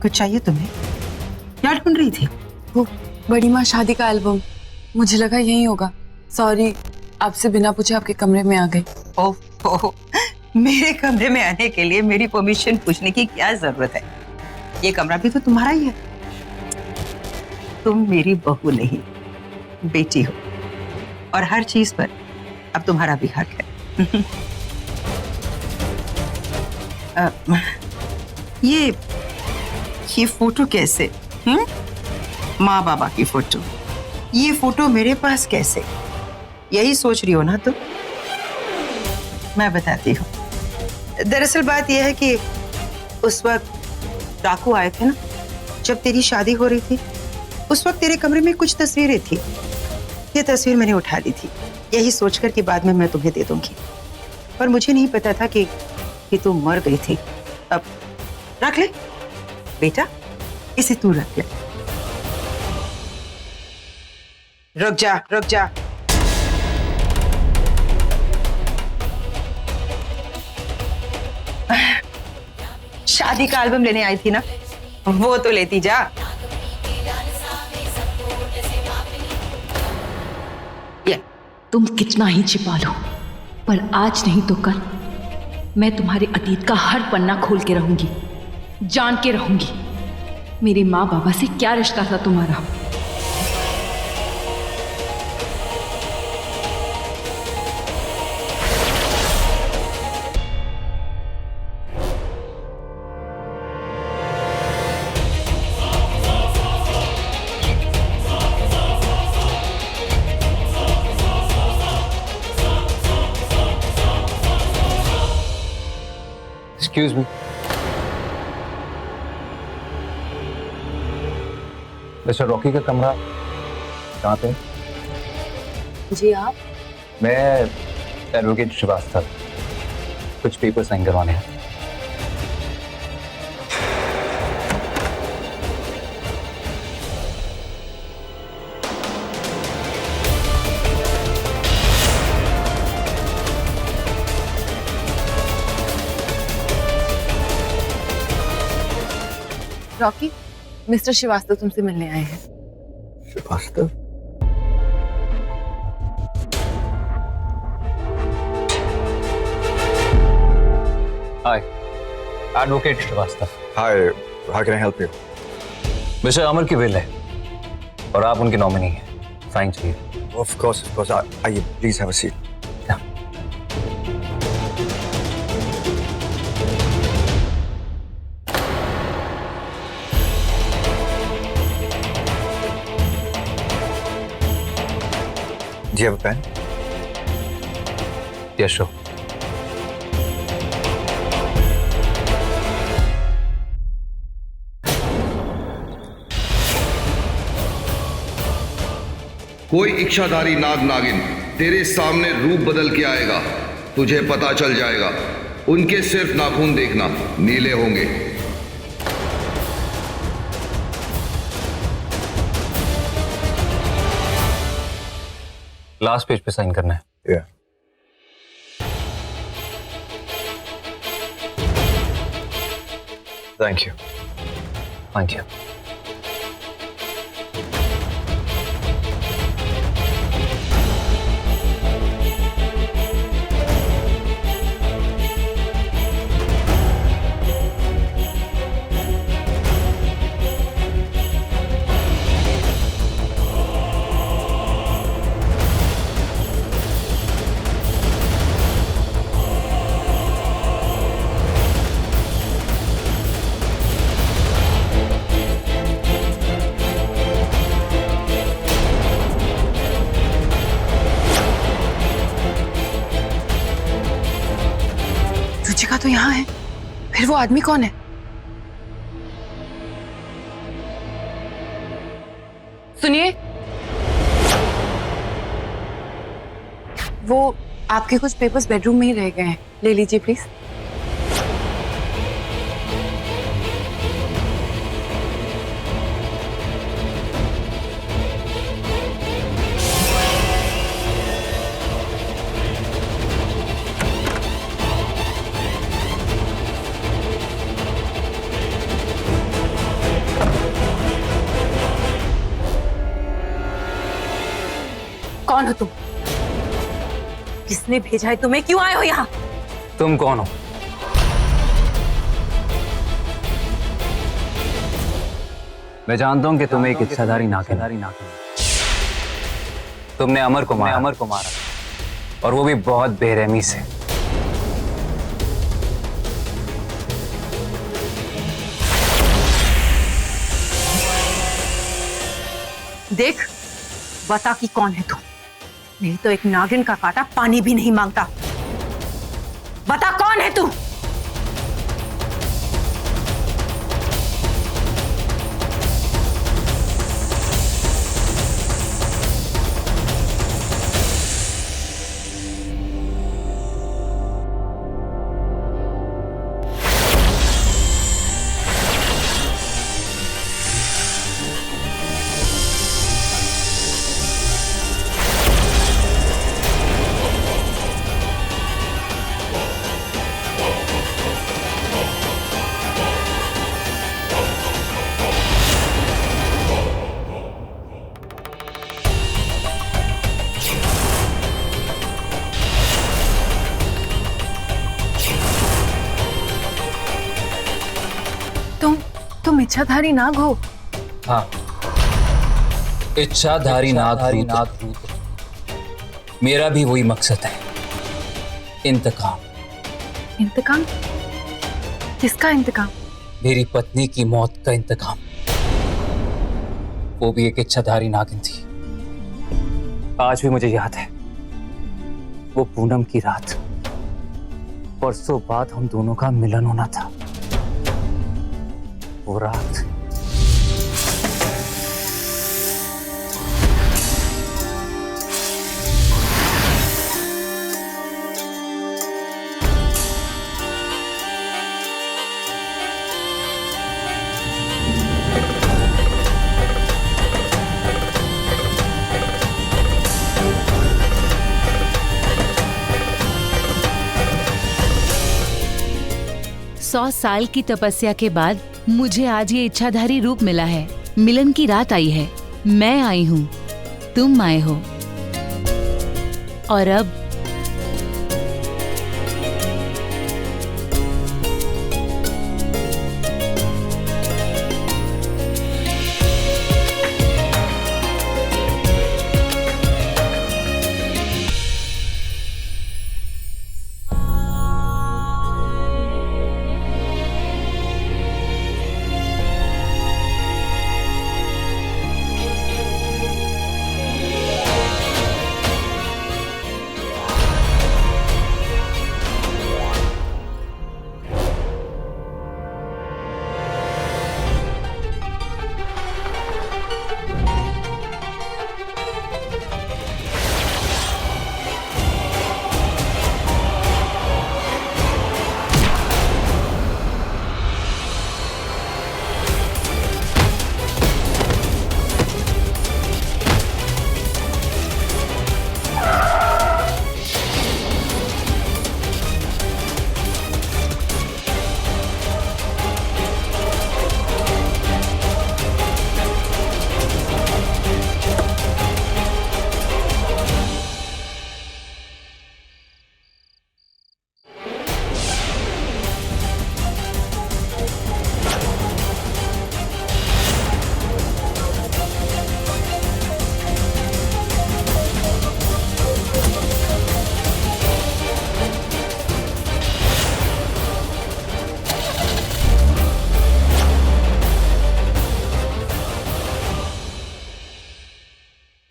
कुछ चाहिए तुम्हें? क्या ढूंढ रही थी? वो बड़ी माँ शादी का एल्बम, मुझे लगा यही होगा। सॉरी, आपसे बिना पूछे आपके कमरे में आ गई। ओह, मेरे कमरे में आने के लिए मेरी परमिशन पूछने की क्या जरूरत है? ये कमरा भी तो तुम्हारा ही है। तुम मेरी बहू नहीं, बेटी हो, और हर चीज पर अब तुम्हारा भी हक है। ये फोटो कैसे? माँ बाबा की फोटो, ये फोटो मेरे पास कैसे? यही सोच रही हो ना तुम? मैं बताती हूँ। दरअसल बात यह है कि उस वक्त डाकू आए थे ना, जब तेरी शादी हो रही थी। उस वक्त तेरे कमरे में कुछ तस्वीरें थी। ये तस्वीर मैंने उठा ली थी, यही सोचकर कि बाद में मैं तुम्हें दे दूंगी। पर मुझे नहीं पता था कि तुम मर गई थी। अब रख ले बेटा, इसे तू रख ले। रुक जा, रुक जा। शादी का एल्बम लेने आई थी ना, वो तो लेती जा। ये तुम कितना ही छिपा लो, पर आज नहीं तो कल मैं तुम्हारे अतीत का हर पन्ना खोल के रहूंगी, जान के रहूंगी मेरे माँ बाबा से क्या रिश्ता था तुम्हारा। Excuse me. मिस्टर रॉकी का कमरा कहाँ पे? जी आप? मैं एडवोकेट श्रीवास्तव, कुछ पेपर साइन करवाने हैं। रॉकी, मिस्टर श्रीवास्तव तुमसे मिलने आए हैं। Shrivastava? Hi, advocate Shrivastava. Hi, how can I help you? Mister Amar की विल है और आप उनके नॉमिनी हैं। साइन चाहिए। ऑफ कोर्स, आइए, please have a seat. Do you have a pen? Yes, sure. कोई इच्छाधारी नाग नागिन तेरे सामने रूप बदल के आएगा, तुझे पता चल जाएगा। उनके सिर्फ नाखून देखना, नीले होंगे। लास्ट पेज पे साइन करना है। Yeah. Thank you. Thank you. Ruchika तो यहाँ है, फिर वो आदमी कौन है? सुनिए, वो आपके कुछ पेपर्स बेडरूम में ही रह गए हैं, ले लीजिए प्लीज। कौन हो तुम? किसने भेजा है तुम्हें? क्यों आए हो यहाँ? तुम कौन हो? मैं जानता हूं कि तुम एक इच्छाधारी नागिन। तुमने अमर को मारा और वो भी बहुत बेरहमी से। देख, बता कि कौन है तू? नहीं तो एक नागिन का काटा पानी भी नहीं मांगता। बता कौन है तू? तुम इच्छाधारी नाग हो? हाँ, इच्छाधारी नाग। मेरा भी वही मकसद है, इंतकाम। इंतकाम? किसका इंतकाम? मेरी पत्नी की मौत का इंतकाम। वो भी एक इच्छाधारी नागिन थी। आज भी मुझे याद है, वो पूनम की रात, परसों बाद हम दोनों का मिलन होना था। वो रात सौ साल की तपस्या के बाद मुझे आज ये इच्छाधारी रूप मिला है। मिलन की रात आई है, मैं आई हूँ, तुम आए हो, और अब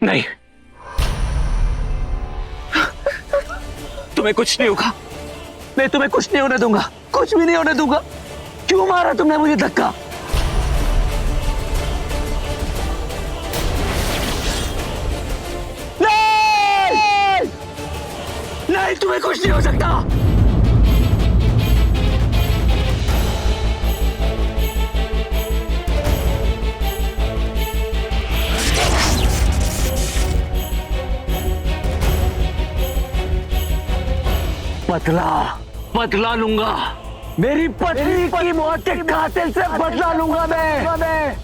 नहीं, तुम्हें कुछ नहीं होगा। मैं तुम्हें कुछ नहीं होने दूंगा, कुछ भी नहीं होने दूंगा। क्यों मारा तुमने मुझे धक्का? नहीं, नहीं, तुम्हें कुछ नहीं हो सकता। बदला लूंगा। मेरी पत्नी की मौत के कातिल से बदला लूंगा मैं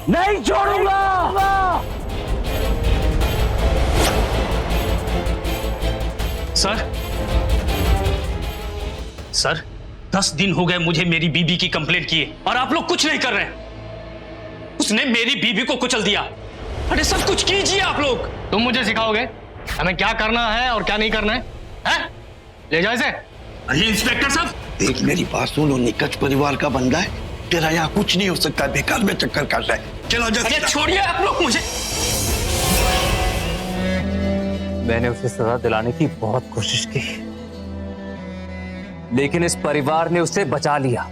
नहीं छोड़ूंगा। सर 10 दिन हो गए मुझे मेरी बीबी की कंप्लेंट किए और आप लोग कुछ नहीं कर रहे। उसने मेरी बीबी को कुचल दिया। अरे सब कुछ कीजिए आप लोग। तुम मुझे सिखाओगे हमें क्या करना है और क्या नहीं करना है? हैं? ले जाओ इसे। अरे इंस्पेक्टर साहब, देख मेरी बात सुन, वो निकट परिवार का बंदा है, तेरा यहाँ कुछ नहीं हो सकता, बेकार में चक्कर काट रहा है। चलो जा। अरे छोड़िए आप लोग मुझे। मैंने उसे सजा दिलाने की बहुत कोशिश की, लेकिन इस परिवार ने उसे बचा लिया।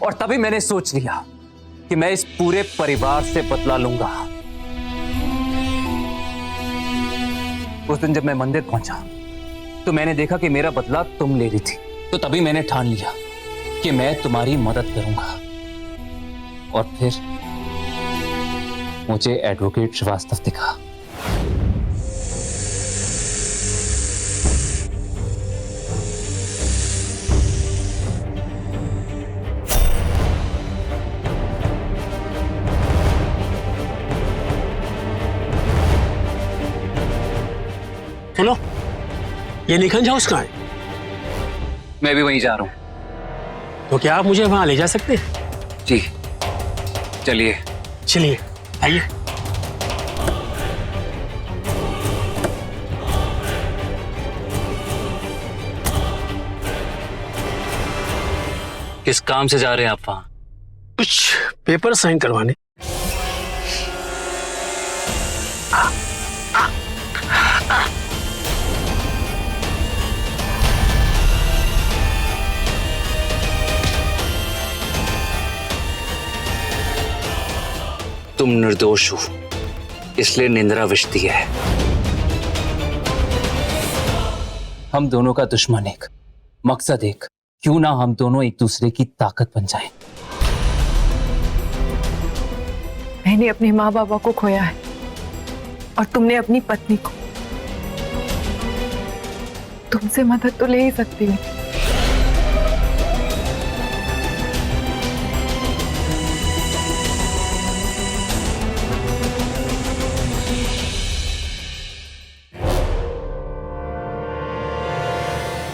और तभी मैंने सोच लिया कि मैं इस पूरे परिवार से बदला लूंगा। उस दिन जब मैं मंदिर पहुंचा तो मैंने देखा कि मेरा बदला तुम ले रही थी, तो तभी मैंने ठान लिया कि मैं तुम्हारी मदद करूंगा। और फिर मुझे एडवोकेट श्रीवास्तव दिखा। सुनो, ये निखंज हाउस कहाँ है? मैं भी वहीं जा रहा हूं। तो क्या आप मुझे वहां ले जा सकते हैं? जी चलिए। चलिए आइए। किस काम से जा रहे हैं आप वहां? कुछ पेपर साइन करवाने। तुम निर्दोष हो, इसलिए निंद्रा विष दी है। हम दोनों का दुश्मन एक, मकसद एक। क्यों ना हम दोनों एक दूसरे की ताकत बन जाएं। मैंने अपने माँ बाबा को खोया है और तुमने अपनी पत्नी को। तुमसे मदद तो ले ही सकती हूँ,